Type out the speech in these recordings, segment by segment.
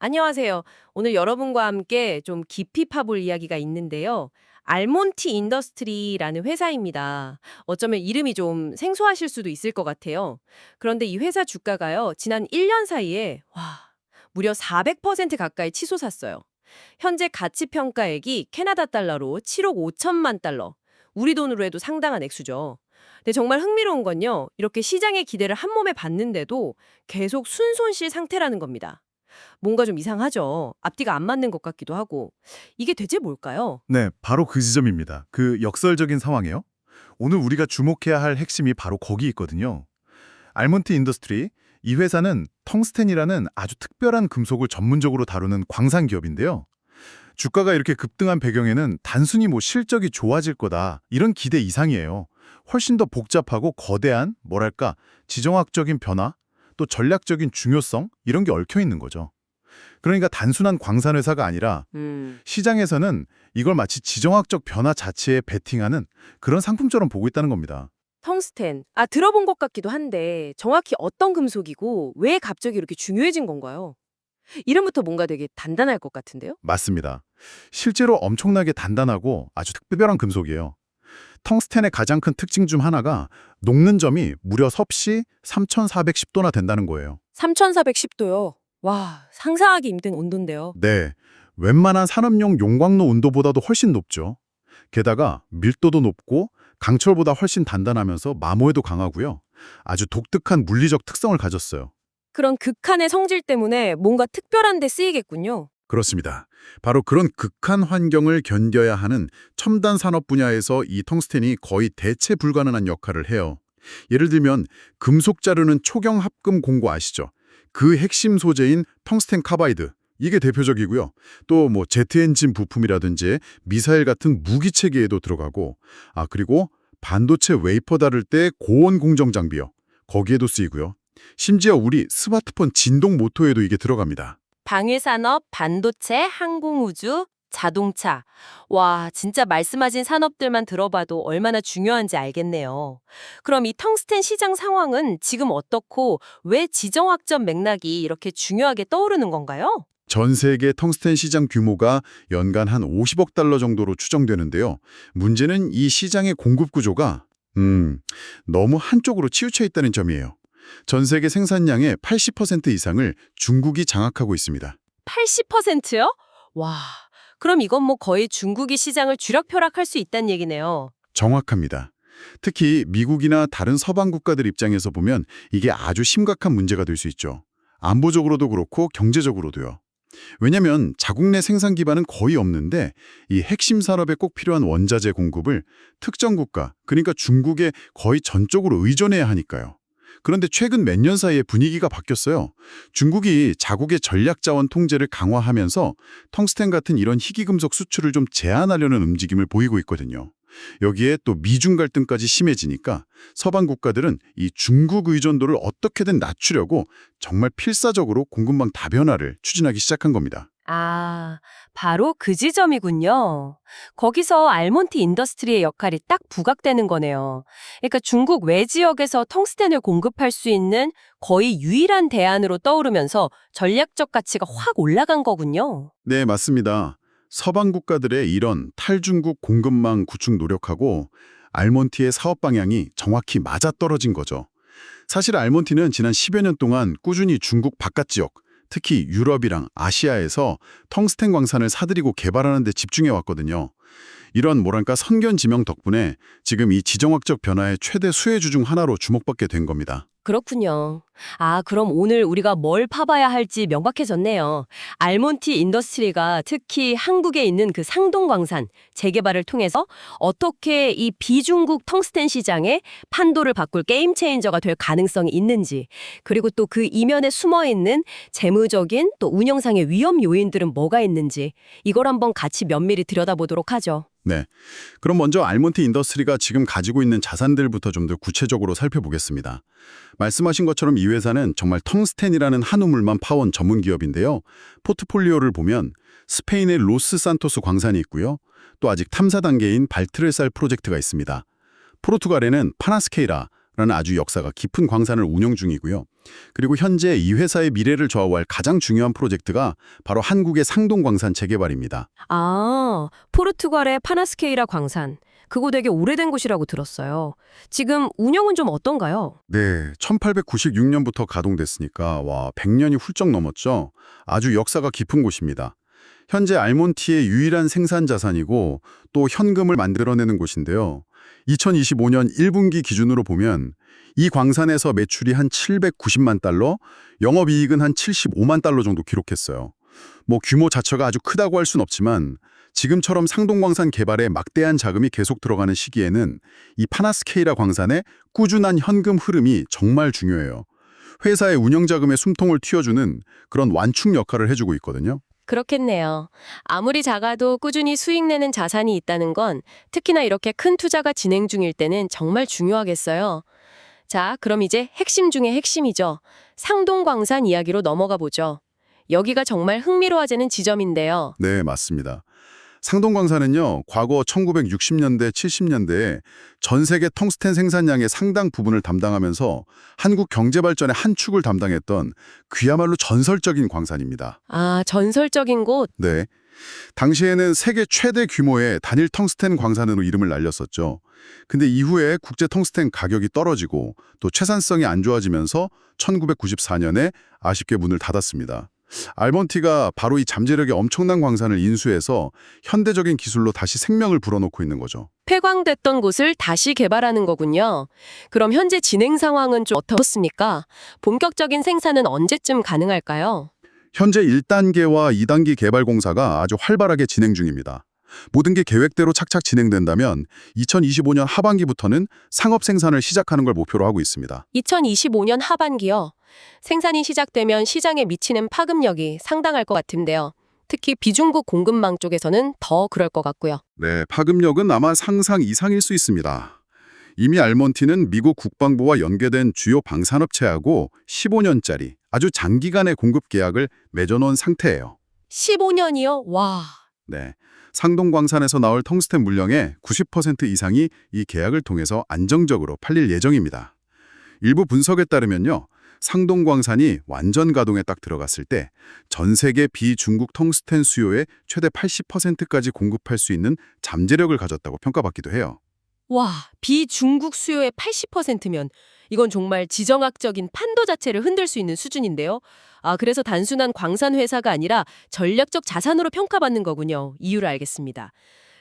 안녕하세요. 오늘 여러분과 함께 좀 깊이 파볼 이야기가 있는데요. 알몬티 인더스트리라는 회사입니다. 어쩌면 이름이 좀 생소하실 수도 있을 것 같아요. 그런데 이 회사 주가가요, 지난 1년 사이에 무려 400% 가까이 치솟았어요. 현재 가치 평가액이 캐나다 달러로 7억 5천만 달러. 우리 돈으로 해도 상당한 액수죠. 근데 정말 흥미로운 건요, 이렇게 시장의 기대를 한 몸에 받는데도 계속 순손실 상태라는 겁니다. 뭔가 좀 이상하죠. 앞뒤가 안 맞는 것 같기도 하고. 이게 대체 뭘까요? 네, 바로 그 지점입니다. 그 역설적인 상황이요. 오늘 우리가 주목해야 할 핵심이 바로 거기 있거든요. 알몬티 인더스트리, 이 회사는 텅스텐이라는 아주 특별한 금속을 전문적으로 다루는 광산 기업인데요. 주가가 이렇게 급등한 배경에는 단순히 실적이 좋아질 거다, 이런 기대 이상이에요. 훨씬 더 복잡하고 거대한, 지정학적인 변화, 또 전략적인 중요성, 이런 게 얽혀 있는 거죠. 그러니까 단순한 광산 회사가 아니라 시장에서는 이걸 마치 지정학적 변화 자체에 베팅하는 그런 상품처럼 보고 있다는 겁니다. 텅스텐. 들어본 것 같기도 한데 정확히 어떤 금속이고 왜 갑자기 이렇게 중요해진 건가요? 이름부터 뭔가 되게 단단할 것 같은데요? 맞습니다. 실제로 엄청나게 단단하고 아주 특별한 금속이에요. 텅스텐의 가장 큰 특징 중 하나가 녹는 점이 무려 섭씨 3410도나 된다는 거예요. 3410도요. 와, 상상하기 힘든 온도인데요. 네, 웬만한 산업용 용광로 온도보다도 훨씬 높죠. 게다가 밀도도 높고 강철보다 훨씬 단단하면서 마모에도 강하고요. 아주 독특한 물리적 특성을 가졌어요. 그런 극한의 성질 때문에 뭔가 특별한 데 쓰이겠군요. 그렇습니다. 바로 그런 극한 환경을 견뎌야 하는 첨단 산업 분야에서 이 텅스텐이 거의 대체 불가능한 역할을 해요. 예를 들면 금속 자르는 초경 합금 공구 아시죠? 그 핵심 소재인 텅스텐 카바이드, 이게 대표적이고요. 또 제트 엔진 부품이라든지 미사일 같은 무기 체계에도 들어가고, 그리고 반도체 웨이퍼 다를 때 고온 공정 장비요. 거기에도 쓰이고요. 심지어 우리 스마트폰 진동 모터에도 이게 들어갑니다. 방위산업, 반도체, 항공우주, 자동차. 와, 진짜 말씀하신 산업들만 들어봐도 얼마나 중요한지 알겠네요. 그럼 이 텅스텐 시장 상황은 지금 어떻고 왜 지정학적 맥락이 이렇게 중요하게 떠오르는 건가요? 전 세계 텅스텐 시장 규모가 연간 한 50억 달러 정도로 추정되는데요. 문제는 이 시장의 공급 구조가 너무 한쪽으로 치우쳐 있다는 점이에요. 전 세계 생산량의 80% 이상을 중국이 장악하고 있습니다. 80%요? 와, 그럼 이건 거의 중국이 시장을 쥐락펴락할 수 있다는 얘기네요. 정확합니다. 특히 미국이나 다른 서방 국가들 입장에서 보면 이게 아주 심각한 문제가 될 수 있죠. 안보적으로도 그렇고 경제적으로도요. 왜냐하면 자국 내 생산 기반은 거의 없는데 이 핵심 산업에 꼭 필요한 원자재 공급을 특정 국가, 그러니까 중국에 거의 전적으로 의존해야 하니까요. 그런데 최근 몇 년 사이에 분위기가 바뀌었어요. 중국이 자국의 전략 자원 통제를 강화하면서 텅스텐 같은 이런 희귀금속 수출을 좀 제한하려는 움직임을 보이고 있거든요. 여기에 또 미중 갈등까지 심해지니까 서방 국가들은 이 중국 의존도를 어떻게든 낮추려고 정말 필사적으로 공급망 다변화를 추진하기 시작한 겁니다. 바로 그 지점이군요. 거기서 알몬티 인더스트리의 역할이 딱 부각되는 거네요. 그러니까 중국 외 지역에서 텅스텐을 공급할 수 있는 거의 유일한 대안으로 떠오르면서 전략적 가치가 확 올라간 거군요. 네, 맞습니다. 서방 국가들의 이런 탈중국 공급망 구축 노력하고 알몬티의 사업 방향이 정확히 맞아떨어진 거죠. 사실 알몬티는 지난 10여 년 동안 꾸준히 중국 바깥 지역, 특히 유럽이랑 아시아에서 텅스텐 광산을 사들이고 개발하는 데 집중해 왔거든요. 이런 선견지명 덕분에 지금 이 지정학적 변화의 최대 수혜주 중 하나로 주목받게 된 겁니다. 그렇군요. 그럼 오늘 우리가 뭘 파봐야 할지 명확해졌네요. 알몬티 인더스트리가 특히 한국에 있는 그 상동광산 재개발을 통해서 어떻게 이 비중국 텅스텐 시장에 판도를 바꿀 게임 체인저가 될 가능성이 있는지, 그리고 또 그 이면에 숨어있는 재무적인 또 운영상의 위험 요인들은 뭐가 있는지, 이걸 한번 같이 면밀히 들여다보도록 하죠. 네, 그럼 먼저 알몬티 인더스트리가 지금 가지고 있는 자산들부터 좀 더 구체적으로 살펴보겠습니다. 말씀하신 것처럼 이 회사는 정말 텅스텐이라는 한 우물만 파온 전문 기업인데요. 포트폴리오를 보면 스페인의 로스 산토스 광산이 있고요. 또 아직 탐사 단계인 발트레살 프로젝트가 있습니다. 포르투갈에는 파나스케이라라는 아주 역사가 깊은 광산을 운영 중이고요. 그리고 현재 이 회사의 미래를 좌우할 가장 중요한 프로젝트가 바로 한국의 상동광산 재개발입니다. 아, 포르투갈의 파나스케이라 광산. 그거 되게 오래된 곳이라고 들었어요. 지금 운영은 좀 어떤가요? 네, 1896년부터 가동됐으니까 100년이 훌쩍 넘었죠. 아주 역사가 깊은 곳입니다. 현재 알몬티의 유일한 생산 자산이고 또 현금을 만들어내는 곳인데요. 2025년 1분기 기준으로 보면 이 광산에서 매출이 한 790만 달러, 영업이익은 한 75만 달러 정도 기록했어요. 규모 자체가 아주 크다고 할 순 없지만 지금처럼 상동광산 개발에 막대한 자금이 계속 들어가는 시기에는 이 파나스케이라 광산의 꾸준한 현금 흐름이 정말 중요해요. 회사의 운영 자금의 숨통을 틔워주는 그런 완충 역할을 해주고 있거든요. 그렇겠네요. 아무리 작아도 꾸준히 수익 내는 자산이 있다는 건 특히나 이렇게 큰 투자가 진행 중일 때는 정말 중요하겠어요. 자, 그럼 이제 핵심 중에 핵심이죠. 상동광산 이야기로 넘어가 보죠. 여기가 정말 흥미로워지는 지점인데요. 네, 맞습니다. 상동광산은요, 과거 1960년대, 70년대에 전 세계 텅스텐 생산량의 상당 부분을 담당하면서 한국 경제 발전의 한 축을 담당했던 그야말로 전설적인 광산입니다. 아, 전설적인 곳. 네. 당시에는 세계 최대 규모의 단일 텅스텐 광산으로 이름을 날렸었죠. 근데 이후에 국제 텅스텐 가격이 떨어지고 또 채산성이 안 좋아지면서 1994년에 아쉽게 문을 닫았습니다. 알몬티가 바로 이 잠재력의 엄청난 광산을 인수해서 현대적인 기술로 다시 생명을 불어넣고 있는 거죠. 폐광됐던 곳을 다시 개발하는 거군요. 그럼 현재 진행 상황은 좀 어떻습니까? 본격적인 생산은 언제쯤 가능할까요? 현재 1단계와 2단계 개발 공사가 아주 활발하게 진행 중입니다. 모든 게 계획대로 착착 진행된다면 2025년 하반기부터는 상업 생산을 시작하는 걸 목표로 하고 있습니다. 2025년 하반기요. 생산이 시작되면 시장에 미치는 파급력이 상당할 것 같은데요. 특히 비중국 공급망 쪽에서는 더 그럴 것 같고요. 네, 파급력은 아마 상상 이상일 수 있습니다. 이미 알몬티는 미국 국방부와 연계된 주요 방산업체하고 15년짜리 아주 장기간의 공급 계약을 맺어놓은 상태예요. 15년이요? 와. 네, 상동광산에서 나올 텅스텐 물량의 90% 이상이 이 계약을 통해서 안정적으로 팔릴 예정입니다. 일부 분석에 따르면요, 상동광산이 완전 가동에 딱 들어갔을 때 전 세계 비중국 텅스텐 수요의 최대 80%까지 공급할 수 있는 잠재력을 가졌다고 평가받기도 해요. 와, 비중국 수요의 80%면 이건 정말 지정학적인 판도 자체를 흔들 수 있는 수준인데요. 아, 그래서 단순한 광산 회사가 아니라 전략적 자산으로 평가받는 거군요. 이유를 알겠습니다.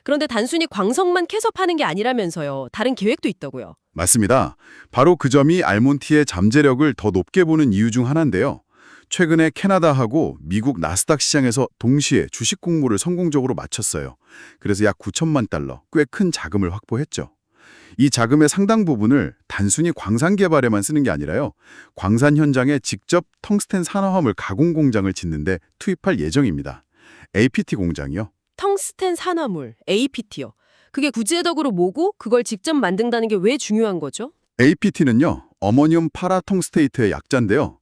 그런데 단순히 광석만 캐서 파는 게 아니라면서요. 다른 계획도 있다고요. 맞습니다. 바로 그 점이 알몬티의 잠재력을 더 높게 보는 이유 중 하나인데요. 최근에 캐나다하고 미국 나스닥 시장에서 동시에 주식 공모를 성공적으로 마쳤어요. 그래서 약 9천만 달러, 꽤 큰 자금을 확보했죠. 이 자금의 상당 부분을 단순히 광산 개발에만 쓰는 게 아니라요. 광산 현장에 직접 텅스텐 산화화물 가공 공장을 짓는데 투입할 예정입니다. APT 공장이요. 텅스텐 산화물, APT요. 그게 구체적으로 뭐고 그걸 직접 만든다는 게 왜 중요한 거죠? APT는요, 어머니움 파라텅스테이트의 약자인데요.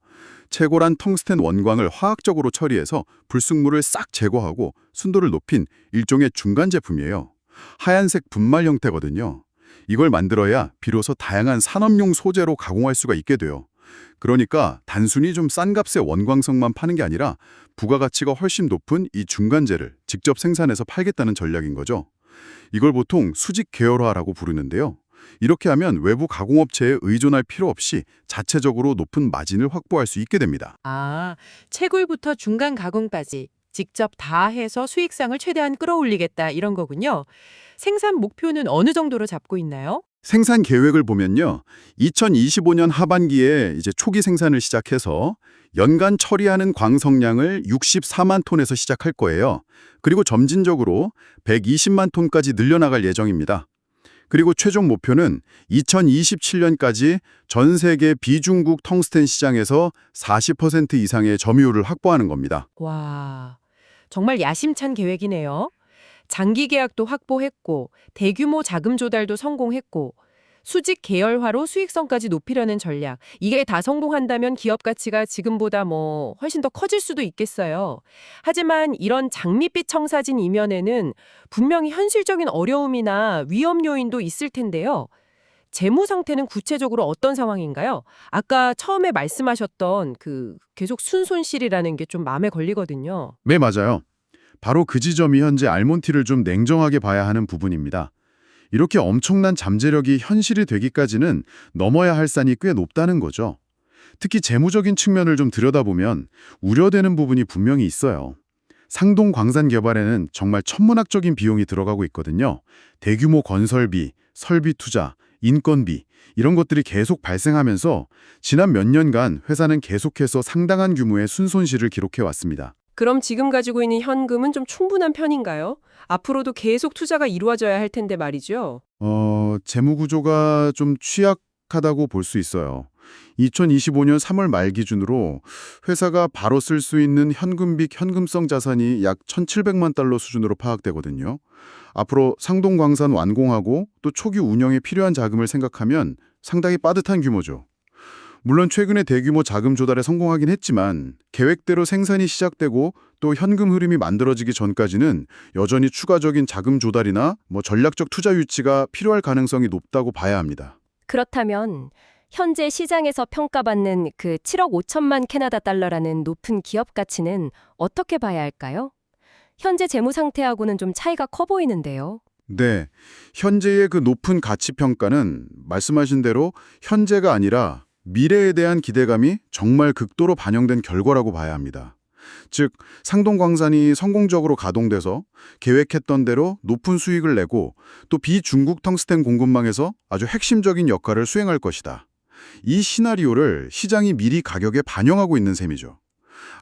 채굴한 텅스텐 원광을 화학적으로 처리해서 불순물을 싹 제거하고 순도를 높인 일종의 중간 제품이에요. 하얀색 분말 형태거든요. 이걸 만들어야 비로소 다양한 산업용 소재로 가공할 수가 있게 돼요. 그러니까 단순히 좀 싼 값의 원광석만 파는 게 아니라 부가가치가 훨씬 높은 이 중간재를 직접 생산해서 팔겠다는 전략인 거죠. 이걸 보통 수직 계열화라고 부르는데요. 이렇게 하면 외부 가공업체에 의존할 필요 없이 자체적으로 높은 마진을 확보할 수 있게 됩니다. 아, 채굴부터 중간 가공까지 직접 다 해서 수익성을 최대한 끌어올리겠다 이런 거군요. 생산 목표는 어느 정도로 잡고 있나요? 생산 계획을 보면요. 2025년 하반기에 이제 초기 생산을 시작해서 연간 처리하는 광석량을 64만 톤에서 시작할 거예요. 그리고 점진적으로 120만 톤까지 늘려나갈 예정입니다. 그리고 최종 목표는 2027년까지 전 세계 비중국 텅스텐 시장에서 40% 이상의 점유율을 확보하는 겁니다. 와, 정말 야심찬 계획이네요. 장기 계약도 확보했고 대규모 자금 조달도 성공했고 수직 계열화로 수익성까지 높이려는 전략. 이게 다 성공한다면 기업 가치가 지금보다 훨씬 더 커질 수도 있겠어요. 하지만 이런 장밋빛 청사진 이면에는 분명히 현실적인 어려움이나 위험 요인도 있을 텐데요. 재무 상태는 구체적으로 어떤 상황인가요? 아까 처음에 말씀하셨던 그 계속 순손실이라는 게 좀 마음에 걸리거든요. 네, 맞아요. 바로 그 지점이 현재 알몬티를 좀 냉정하게 봐야 하는 부분입니다. 이렇게 엄청난 잠재력이 현실이 되기까지는 넘어야 할 산이 꽤 높다는 거죠. 특히 재무적인 측면을 좀 들여다보면 우려되는 부분이 분명히 있어요. 상동 광산 개발에는 정말 천문학적인 비용이 들어가고 있거든요. 대규모 건설비, 설비 투자, 인건비 이런 것들이 계속 발생하면서 지난 몇 년간 회사는 계속해서 상당한 규모의 순손실을 기록해 왔습니다. 그럼 지금 가지고 있는 현금은 좀 충분한 편인가요? 앞으로도 계속 투자가 이루어져야 할 텐데 말이죠. 재무 구조가 좀 취약하다고 볼 수 있어요. 2025년 3월 말 기준으로 회사가 바로 쓸 수 있는 현금비 현금성 자산이 약 1,700만 달러 수준으로 파악되거든요. 앞으로 상동광산 완공하고 또 초기 운영에 필요한 자금을 생각하면 상당히 빠듯한 규모죠. 물론 최근에 대규모 자금 조달에 성공하긴 했지만 계획대로 생산이 시작되고 또 현금 흐름이 만들어지기 전까지는 여전히 추가적인 자금 조달이나 전략적 투자 유치가 필요할 가능성이 높다고 봐야 합니다. 그렇다면 현재 시장에서 평가받는 그 7억 5천만 캐나다 달러라는 높은 기업 가치는 어떻게 봐야 할까요? 현재 재무 상태하고는 좀 차이가 커 보이는데요. 네, 현재의 그 높은 가치 평가는 말씀하신 대로 현재가 아니라 미래에 대한 기대감이 정말 극도로 반영된 결과라고 봐야 합니다. 즉, 상동광산이 성공적으로 가동돼서 계획했던 대로 높은 수익을 내고 또 비중국 텅스텐 공급망에서 아주 핵심적인 역할을 수행할 것이다. 이 시나리오를 시장이 미리 가격에 반영하고 있는 셈이죠.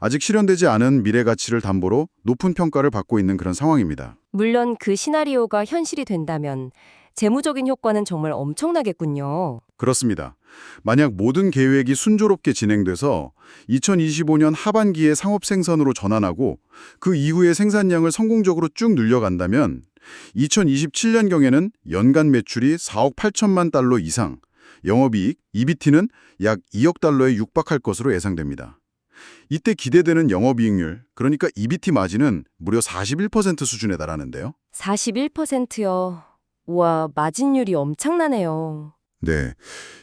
아직 실현되지 않은 미래 가치를 담보로 높은 평가를 받고 있는 그런 상황입니다. 물론 그 시나리오가 현실이 된다면 재무적인 효과는 정말 엄청나겠군요. 그렇습니다. 만약 모든 계획이 순조롭게 진행돼서 2025년 하반기에 상업 생산으로 전환하고 그 이후에 생산량을 성공적으로 쭉 늘려간다면 2027년경에는 연간 매출이 4억 8천만 달러 이상, 영업이익, EBT는 약 2억 달러에 육박할 것으로 예상됩니다. 이때 기대되는 영업이익률, 그러니까 EBT 마진은 무려 41% 수준에 달하는데요. 41%요. 우와, 마진율이 엄청나네요. 네,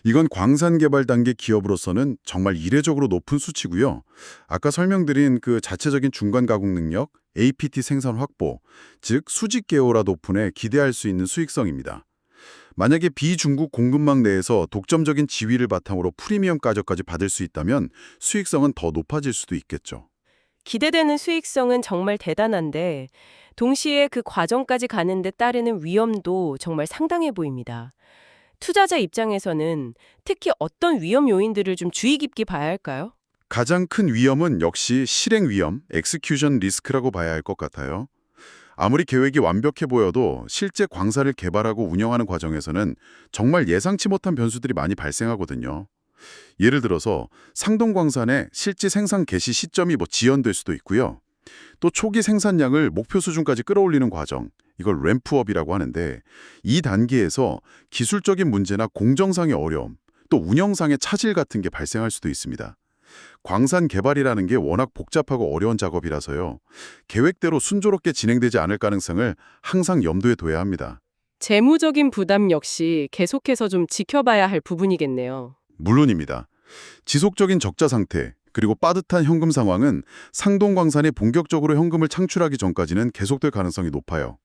이건 광산 개발 단계 기업으로서는 정말 이례적으로 높은 수치고요. 아까 설명드린 그 자체적인 중간 가공 능력, APT 생산 확보, 즉 수직 개오라 덕분에 기대할 수 있는 수익성입니다. 만약에 비중국 공급망 내에서 독점적인 지위를 바탕으로 프리미엄 가격까지 받을 수 있다면 수익성은 더 높아질 수도 있겠죠. 기대되는 수익성은 정말 대단한데 동시에 그 과정까지 가는 데 따르는 위험도 정말 상당해 보입니다. 투자자 입장에서는 특히 어떤 위험 요인들을 좀 주의 깊게 봐야 할까요? 가장 큰 위험은 역시 실행 위험, execution 리스크라고 봐야 할 것 같아요. 아무리 계획이 완벽해 보여도 실제 광산을 개발하고 운영하는 과정에서는 정말 예상치 못한 변수들이 많이 발생하거든요. 예를 들어서 상동광산의 실제 생산 개시 시점이 지연될 수도 있고요. 또 초기 생산량을 목표 수준까지 끌어올리는 과정, 이걸 램프업이라고 하는데 이 단계에서 기술적인 문제나 공정상의 어려움, 또 운영상의 차질 같은 게 발생할 수도 있습니다. 광산 개발이라는 게 워낙 복잡하고 어려운 작업이라서요. 계획대로 순조롭게 진행되지 않을 가능성을 항상 염두에 둬야 합니다. 재무적인 부담 역시 계속해서 좀 지켜봐야 할 부분이겠네요. 물론입니다. 지속적인 적자 상태, 그리고 빠듯한 현금 상황은 상동광산이 본격적으로 현금을 창출하기 전까지는 계속될 가능성이 높아요.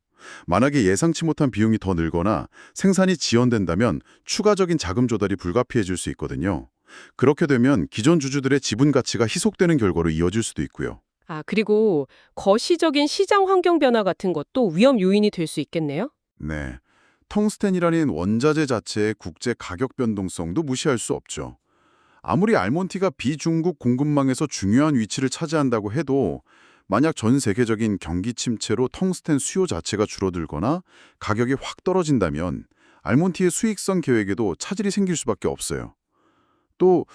만약에 예상치 못한 비용이 더 늘거나 생산이 지연된다면 추가적인 자금 조달이 불가피해질 수 있거든요. 그렇게 되면 기존 주주들의 지분 가치가 희석되는 결과로 이어질 수도 있고요. 그리고 거시적인 시장 환경 변화 같은 것도 위험 요인이 될 수 있겠네요? 네, 텅스텐이라는 원자재 자체의 국제 가격 변동성도 무시할 수 없죠. 아무리 알몬티가 비중국 공급망에서 중요한 위치를 차지한다고 해도 만약 전 세계적인 경기 침체로 텅스텐 수요 자체가 줄어들거나 가격이 확 떨어진다면 알몬티의 수익성 계획에도 차질이 생길 수밖에 없어요. 또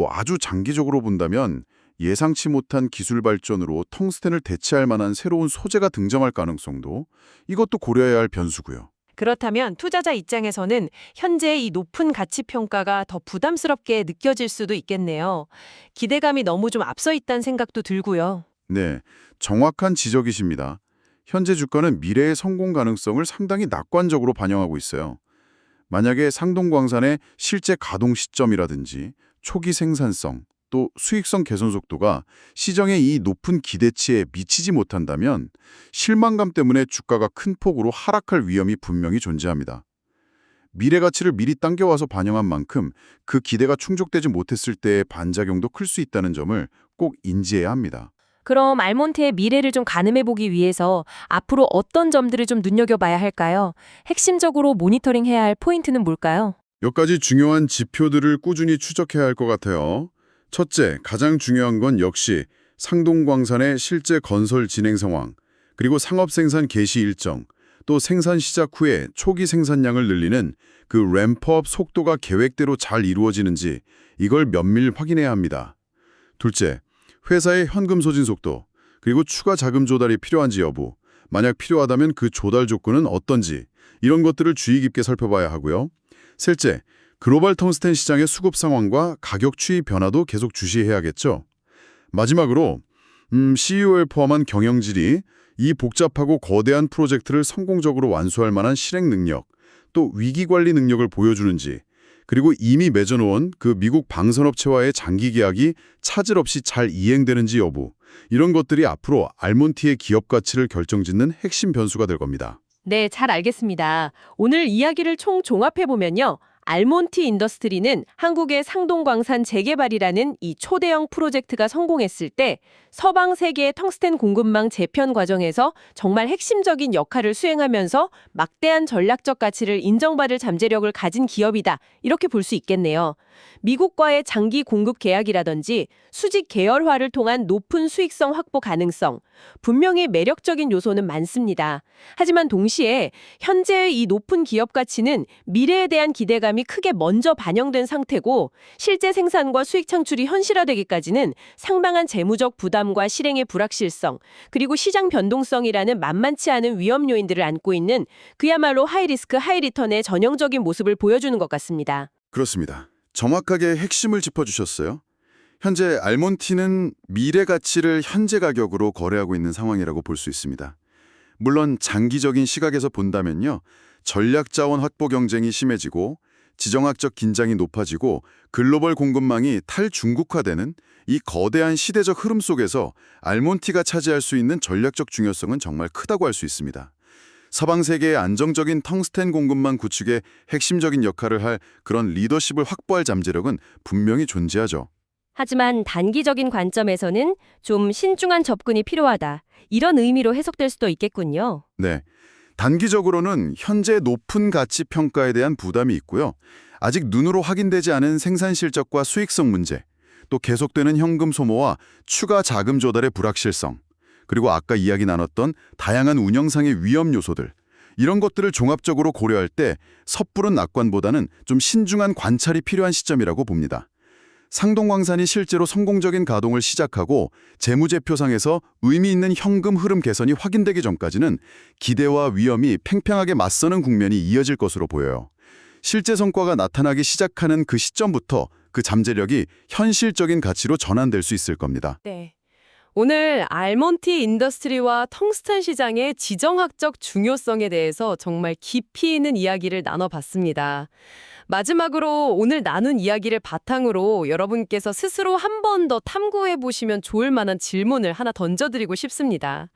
아주 장기적으로 본다면 예상치 못한 기술 발전으로 텅스텐을 대체할 만한 새로운 소재가 등장할 가능성도 이것도 고려해야 할 변수고요. 그렇다면 투자자 입장에서는 현재 이 높은 가치 평가가 더 부담스럽게 느껴질 수도 있겠네요. 기대감이 너무 좀 앞서 있다는 생각도 들고요. 네, 정확한 지적이십니다. 현재 주가는 미래의 성공 가능성을 상당히 낙관적으로 반영하고 있어요. 만약에 상동광산의 실제 가동 시점이라든지 초기 생산성, 또 수익성 개선 속도가 시장의 이 높은 기대치에 미치지 못한다면 실망감 때문에 주가가 큰 폭으로 하락할 위험이 분명히 존재합니다. 미래 가치를 미리 당겨와서 반영한 만큼 그 기대가 충족되지 못했을 때의 반작용도 클 수 있다는 점을 꼭 인지해야 합니다. 그럼 알몬트의 미래를 좀 가늠해보기 위해서 앞으로 어떤 점들을 좀 눈여겨봐야 할까요? 핵심적으로 모니터링해야 할 포인트는 뭘까요? 몇 가지 중요한 지표들을 꾸준히 추적해야 할 것 같아요. 첫째, 가장 중요한 건 역시 상동광산의 실제 건설 진행 상황, 그리고 상업생산 개시 일정, 또 생산 시작 후에 초기 생산량을 늘리는 그 램프업 속도가 계획대로 잘 이루어지는지 이걸 면밀히 확인해야 합니다. 둘째, 회사의 현금 소진 속도, 그리고 추가 자금 조달이 필요한지 여부, 만약 필요하다면 그 조달 조건은 어떤지 이런 것들을 주의 깊게 살펴봐야 하고요. 셋째, 글로벌 텅스텐 시장의 수급 상황과 가격 추이 변화도 계속 주시해야겠죠. 마지막으로 CEO를 포함한 경영진이 이 복잡하고 거대한 프로젝트를 성공적으로 완수할 만한 실행 능력, 또 위기 관리 능력을 보여주는지, 그리고 이미 맺어놓은 그 미국 방산업체와의 장기 계약이 차질 없이 잘 이행되는지 여부, 이런 것들이 앞으로 알몬티의 기업 가치를 결정짓는 핵심 변수가 될 겁니다. 네, 잘 알겠습니다. 오늘 이야기를 총 종합해보면요. 알몬티 인더스트리는 한국의 상동광산 재개발이라는 이 초대형 프로젝트가 성공했을 때 서방 세계의 텅스텐 공급망 재편 과정에서 정말 핵심적인 역할을 수행하면서 막대한 전략적 가치를 인정받을 잠재력을 가진 기업이다. 이렇게 볼 수 있겠네요. 미국과의 장기 공급 계약이라든지 수직 계열화를 통한 높은 수익성 확보 가능성, 분명히 매력적인 요소는 많습니다. 하지만 동시에 현재의 이 높은 기업 가치는 미래에 대한 기대감이 크게 먼저 반영된 상태고 실제 생산과 수익 창출이 현실화되기까지는 상당한 재무적 부담과 실행의 불확실성, 그리고 시장 변동성이라는 만만치 않은 위험 요인들을 안고 있는 그야말로 하이리스크 하이리턴의 전형적인 모습을 보여주는 것 같습니다. 그렇습니다. 정확하게 핵심을 짚어주셨어요. 현재 알몬티는 미래 가치를 현재 가격으로 거래하고 있는 상황이라고 볼 수 있습니다. 물론 장기적인 시각에서 본다면요. 전략 자원 확보 경쟁이 심해지고 지정학적 긴장이 높아지고 글로벌 공급망이 탈중국화되는 이 거대한 시대적 흐름 속에서 알몬티가 차지할 수 있는 전략적 중요성은 정말 크다고 할 수 있습니다. 서방 세계의 안정적인 텅스텐 공급망 구축에 핵심적인 역할을 할 그런 리더십을 확보할 잠재력은 분명히 존재하죠. 하지만 단기적인 관점에서는 좀 신중한 접근이 필요하다. 이런 의미로 해석될 수도 있겠군요. 네, 단기적으로는 현재 높은 가치 평가에 대한 부담이 있고요. 아직 눈으로 확인되지 않은 생산 실적과 수익성 문제, 또 계속되는 현금 소모와 추가 자금 조달의 불확실성, 그리고 아까 이야기 나눴던 다양한 운영상의 위험 요소들, 이런 것들을 종합적으로 고려할 때 섣부른 낙관보다는 좀 신중한 관찰이 필요한 시점이라고 봅니다. 상동광산이 실제로 성공적인 가동을 시작하고 재무제표상에서 의미 있는 현금 흐름 개선이 확인되기 전까지는 기대와 위험이 팽팽하게 맞서는 국면이 이어질 것으로 보여요. 실제 성과가 나타나기 시작하는 그 시점부터 그 잠재력이 현실적인 가치로 전환될 수 있을 겁니다. 네. 오늘 알몬티 인더스트리와 텅스텐 시장의 지정학적 중요성에 대해서 정말 깊이 있는 이야기를 나눠봤습니다. 마지막으로 오늘 나눈 이야기를 바탕으로 여러분께서 스스로 한 번 더 탐구해 보시면 좋을 만한 질문을 하나 던져드리고 싶습니다.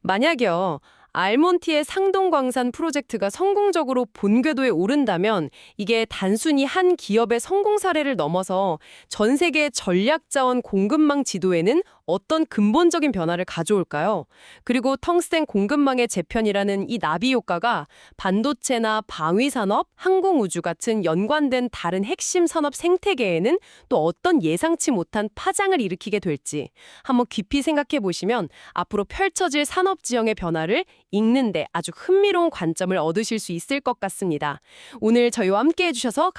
만약요, 알몬티의 상동광산 프로젝트가 성공적으로 본궤도에 오른다면 이게 단순히 한 기업의 성공 사례를 넘어서 전 세계 전략자원 공급망 지도에는 어떤 근본적인 변화를 가져올까요? 그리고 텅스텐 공급망의 재편이라는 이 나비 효과가 반도체나 방위산업, 항공우주 같은 연관된 다른 핵심 산업 생태계에는 또 어떤 예상치 못한 파장을 일으키게 될지 한번 깊이 생각해 보시면 앞으로 펼쳐질 산업 지형의 변화를 읽는데 아주 흥미로운 관점을 얻으실 수 있을 것 같습니다. 오늘 저희와 함께 해주셔서 감사합니다.